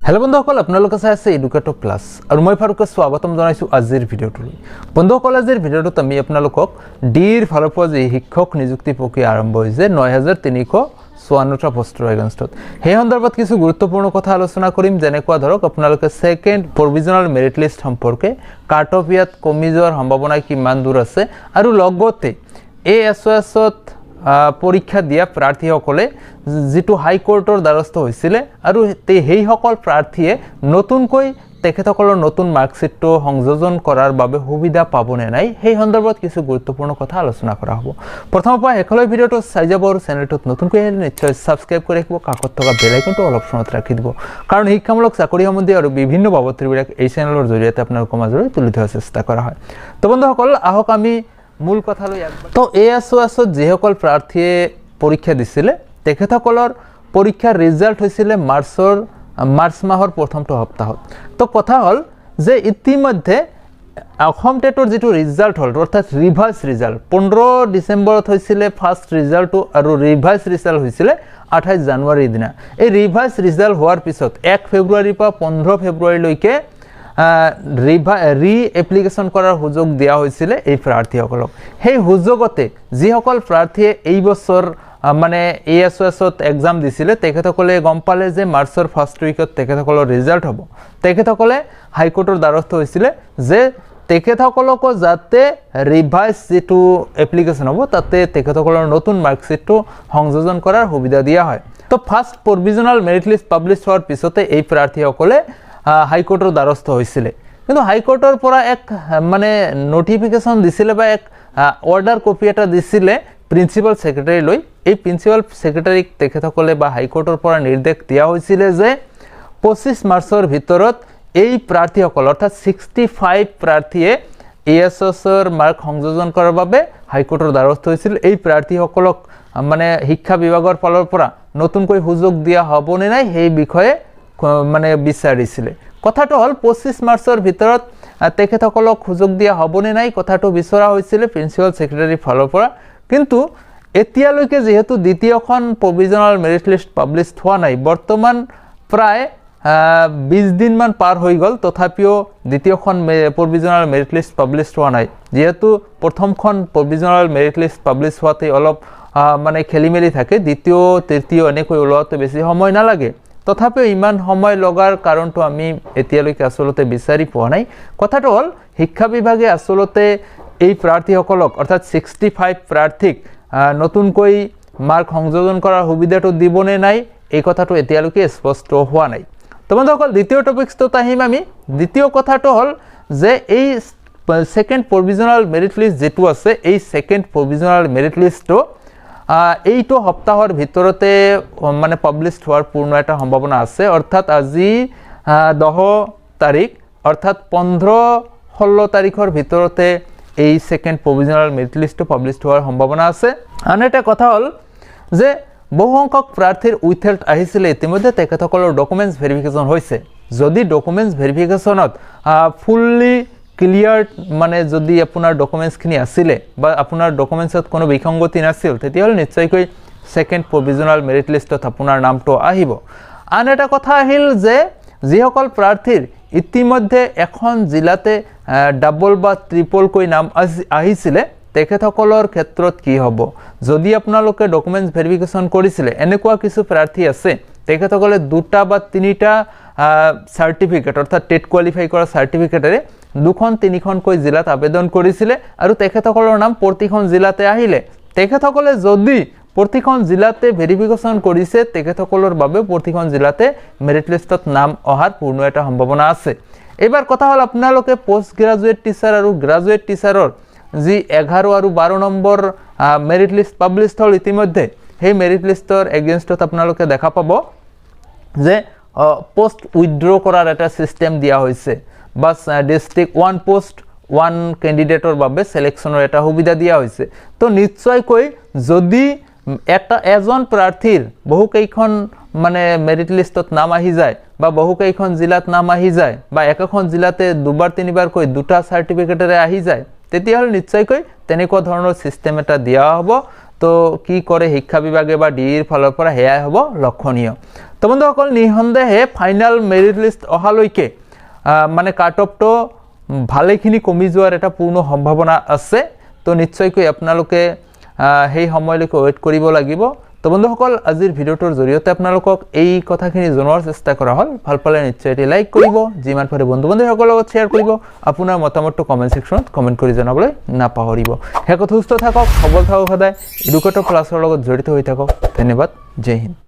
Hello बंधुসকল আপোনালোকে চাই আছে এডুকেটৰ প্লাস আৰু মই ফাৰুকে স্বাগতম জনাইছো আজিৰ ভিডিঅ'টোলৈ। বন্ধুসকল আজিৰ ভিডিঅ'টোত আমি আপোনালোকক ডিৰ ফালৰ পৰা যে শিক্ষক নিযুক্তি প্ৰক্ৰিয়া আৰম্ভ হৈছে 9354টা পোষ্টৰ এগেইনষ্টত সেই সন্দৰ্ভত কিছু গুৰুত্বপূৰ্ণ কথা আলোচনা কৰিম। যেনেকুৱা ধৰক আপোনালোকে সেকেন্ড প্ৰভিজনাল মেৰিট লিষ্ট সম্পৰ্কে কাট অফ ইয়াত কমি যোৱাৰ সম্ভাৱনা কিমান দূৰ আছে আৰু লগতে এএছএছত পৰীক্ষা দিয়া প্ৰাৰ্থীসকলে যেটো হাইকোৰ্টৰ দ্বাৰস্থ হৈছিল আৰু সেই সকল প্ৰাৰ্থীয়ে নতুনকৈ তেখেতসকলৰ নতুন মাৰ্কশিটটো সংযোজন কৰাৰ বাবে সুবিধা পাবনে নাই সেই সন্দৰ্ভত কিছু গুৰুত্বপূৰ্ণ কথা আলোচনা কৰা হ'ব। প্ৰথমৰ পৰা শেষলৈ ভিডিঅ'টো চাই যাব আৰু চেনেলটোত নতুনকৈ আহিলে নিশ্চয় সাবস্ক্ৰাইব কৰি ৰাখিব, কাষত থকা বেল আইকনটো অল অপচনত ৰাখি দিব, কাৰণ শিক্ষামূলক চাকৰি সম্বন্ধীয় আৰু বিভিন্ন বাবদবিলাক এই চেনেলৰ জৰিয়তে আপোনালোকৰ মাজলৈ তুলি ধৰাৰ চেষ্টা কৰা হয়। তো বন্ধুসকল আহক আমি মূল কথালৈ তো এএছএছত যিসকল প্ৰাৰ্থীয়ে পৰীক্ষা দিছিলে তেখেতসকলৰ পৰীক্ষাৰ ৰিজাল্ট হৈছিলে মাৰ্চ মাহৰ প্ৰথমটো সপ্তাহত। তো কথা হ'ল যে ইতিমধ্যে অসম টেটৰ যেটো ৰিজাল্ট হ'ল অৰ্থাৎ ৰিভাইজ ৰিজাল্ট 15 ডিসেম্বৰত হৈছিলে ফাৰ্স্ট ৰিজাল্টটো আৰু ৰিভাইজ ৰিজাল্ট হৈছিলে 28 জানুৱাৰীৰ দিনা। এই ৰিভাইজ ৰিজাল্ট হোৱাৰ পিছত 1 ফেব্ৰুৱাৰীৰ পৰা 15 ফেব্ৰুৱাৰীলৈকে ৰি এপ্লিকেশন কৰাৰ সুযোগ দিয়া হৈছিল এই প্ৰাৰ্থীসকলক। সেই সুযোগতে যিসকল প্ৰাৰ্থীয়ে এই বছৰ মানে এএছএছত এক্সাম দিছিলে তেখেতসকলে গম পালে যে মাৰ্চৰ ফাৰ্স্ট উইকত তেখেতসকলৰ ৰিজাল্ট হ'ব। তেখেতসকলে হাইকোৰ্টৰ দ্বাৰস্থ হৈছিল যে তেখেতসকলক যাতে ৰিভাইজ যেটো এপ্লিকেশন হ'ব তাতে তেখেতসকলৰ নতুন মাৰ্কশিটটো সংযোজন কৰাৰ সুবিধা দিয়া হয়। তো ফাৰ্স্ট প্ৰভিজনাল মেৰিট লিষ্ট পাব্লিছ হোৱাৰ পিছতে এই প্ৰাৰ্থীসকলে হাইকোৰ্টৰ দ্বাৰস্থ হৈছিল। কিন্তু হাইকোৰ্টৰ পৰা এক মানে নোটিফিকেশন দিছিলে বা এক অৰ্ডাৰ কপি এটা দিছিলে প্ৰিন্সিপাল সেক্ৰেটাৰীলৈ। এই প্ৰিন্সিপাল সেক্ৰেটাৰীক তেখেতসকলে বা হাইকোৰ্টৰ পৰা নিৰ্দেশ দিয়া হৈছিল যে 25 মাৰ্চৰ ভিতৰত এই প্ৰাৰ্থীসকল অৰ্থাৎ 65 প্ৰাৰ্থীয়ে এএছএছৰ মাৰ্ক সংযোজন কৰাৰ বাবে হাইকোৰ্টৰ দ্বাৰস্থ হৈছিল। এই প্ৰাৰ্থীসকলক মানে শিক্ষা বিভাগৰ ফালৰ পৰা নতুনকৈ সুযোগ দিয়া হ'বনে নাই সেই বিষয়ে মানে বিচাৰিছিল। কথাটো হ'ল 25 মাৰ্চৰ ভিতৰত তেখেতসকলক সুযোগ দিয়া হ'বনে নাই কথাটো বিচৰা হৈছিল প্ৰিন্সিপাল সেক্ৰেটাৰীৰ ফালৰ পৰা। কিন্তু এতিয়ালৈকে যেহেতু দ্বিতীয়খন প্ৰভিজনাল মেৰিট লিষ্ট পাব্লিছ হোৱা নাই, বৰ্তমান প্ৰায় 20 দিনমান পাৰ হৈ গ'ল, তথাপিও দ্বিতীয়খন প্ৰভিজনাল মেৰিট লিষ্ট পাব্লিছ হোৱা নাই। যেহেতু প্ৰথমখন প্ৰভিজনাল মেৰিট লিষ্ট পাব্লিছ হোৱাতে অলপ মানে খেলিমেলি থাকে, দ্বিতীয় তৃতীয় এনেকৈ ওলোৱাতে বেছি সময় নালাগে, তথাপিও ইমান সময় লগাৰ কাৰণটো আমি এতিয়ালৈকে আসলতে বিচাৰি পোৱা নাই। কথাটো হ'ল শিক্ষা বিভাগে আসলতে এই প্ৰাৰ্থীসকলক অৰ্থাৎ 65 প্ৰাৰ্থীক নতুনকৈ মাৰ্ক সংযোজন কৰাৰ সুবিধাটো দিবনে নাই এই কথাটো এতিয়ালৈকে স্পষ্ট হোৱা নাই। তো বন্ধুসকল দ্বিতীয় টপিকটোত আহিম আমি। দ্বিতীয় কথাটো হ'ল যে এই সেকেন্ড প্ৰভিজনাল মেৰিট লিষ্ট যেটো আছে এই সেকেন্ড প্ৰভিজনাল মেৰিট লিষ্টটো এইটো সপ্তাহৰ ভিতৰতে মানে পাব্লিছ হোৱাৰ পূৰ্ণ এটা সম্ভাৱনা আছে। অৰ্থাৎ আজি 10 তাৰিখ অৰ্থাৎ 15-16 তাৰিখৰ ভিতৰতে এই সেকেন্ড প্ৰভিজনাল মেৰিট লিষ্টটো পাব্লিছ হোৱাৰ সম্ভাৱনা আছে। আন এটা কথা হ'ল যে বহু সংখ্যক প্ৰাৰ্থীৰ উইথহেল্ড আহিছিল, ইতিমধ্যে তেখেতসকলৰ ডকুমেণ্টছ ভেৰিফিকেশ্যন হৈছে। যদি ডকুমেণ্টছ ভেৰিফিকেশ্যনত ফুল্লি ক্লিয়াৰ মানে যদি আপোনাৰ ডকুমেণ্টছখিনি আছিলে বা আপোনাৰ ডকুমেণ্টছত কোনো বিসংগতি নাছিল তেতিয়াহ'লে নিশ্চয়কৈ সেকেন্ড প্ৰভিজনাল মেৰিট লিষ্টত আপোনাৰ নামটো আহিব। আন এটা কথা আহিল যে যিসকল প্ৰাৰ্থীৰ ইতিমধ্যে এখন জিলাতে ডাবল বা ট্ৰিপলকৈ নাম আহিছিলে তেখেতসকলৰ ক্ষেত্ৰত কি হ'ব? যদি আপোনালোকে ডকুমেণ্টছ ভেৰিফিকেশ্যন কৰিছিলে, এনেকুৱা কিছু প্ৰাৰ্থী আছে তেখেতসকলে 2টা বা 3টা চাৰ্টিফিকেট অৰ্থাৎ টেট কোৱালিফাই কৰা চাৰ্টিফিকেটেৰে 2-3খনকৈ জিলাত আবেদন কৰিছিলে আৰু তেখেতসকলৰ নাম প্ৰতিখন জিলাতে আহিলে। তেখেতসকলে যদি প্ৰতিখন জিলাতে ভেৰিফিকেশ্যন কৰিছে তেখেতসকলৰ বাবে প্ৰতিখন জিলাতে মেৰিট লিষ্টত নাম অহাৰ পূৰ্ণ এটা সম্ভাৱনা আছে। এইবাৰ কথা হ'ল আপোনালোকে পোষ্ট গ্ৰাজুৱেট টিচাৰ আৰু গ্ৰাজুৱেট টিচাৰৰ যি 11 আৰু 12 নম্বৰ মেৰিট লিষ্ট পাব্লিছ হ'ল ইতিমধ্যে, সেই মেৰিট লিষ্টৰ এগেইনষ্টত আপোনালোকে দেখা পাব যে পোষ্ট উইথড্ৰ কৰাৰ এটা চিষ্টেম দিয়া হৈছে বা ডিষ্ট্ৰিক্ট 1 পোষ্ট 1 কেণ্ডিডেটৰ বাবে সিলেকশ্যনৰ এটা সুবিধা দিয়া হৈছে। তো নিশ্চয়কৈ যদি এজন প্ৰাৰ্থীৰ বহুকেইখন মানে মেৰিট লিষ্টত নাম আহি যায় বা বহুকেইখন জিলাত নাম আহি যায় বা একেখন জিলাতে 2-3বাৰকৈ 2টা চাৰ্টিফিকেটেৰে আহি যায় তেতিয়াহ'লে নিশ্চয়কৈ তেনেকুৱা ধৰণৰ চিষ্টেম এটা দিয়া হ'ব তো কি কৰে শিক্ষা বিভাগে বা ডিৰ ফালৰ পৰা হেয়াই হ'ব লক্ষণীয় তো বন্ধুসকল নিঃসন্দেহে ফাইনাল মেৰিট লিষ্ট অহালৈকে মানে কাট অফটো ভালেখিনি কমি যোৱাৰ এটা পূৰ্ণ সম্ভাৱনা আছে তো নিশ্চয়কৈ আপোনালোকে সেই সময়লৈকে ৱেইট কৰিব লাগিব তো বন্ধুসকল আজিৰ ভিডিঅ'টোৰ জৰিয়তে আপোনালোকক এই কথাখিনি জনোৱাৰ চেষ্টা কৰা হ'ল ভাল পালে নিশ্চয় এটি লাইক কৰিব যিমান পাৰে বন্ধু-বান্ধৱীসকলৰ লগত শ্বেয়াৰ কৰিব আপোনাৰ মতামতটো কমেন্ট সেকশনত কমেন্ট কৰি জনাবলৈ নাপাহৰিব হেকত সুস্থ থাকক সবল থাকক সদায় এডুকেটৰ ক্লাছৰ লগত জড়িত হৈ থাকক ধন্যবাদ জয় হিন্দ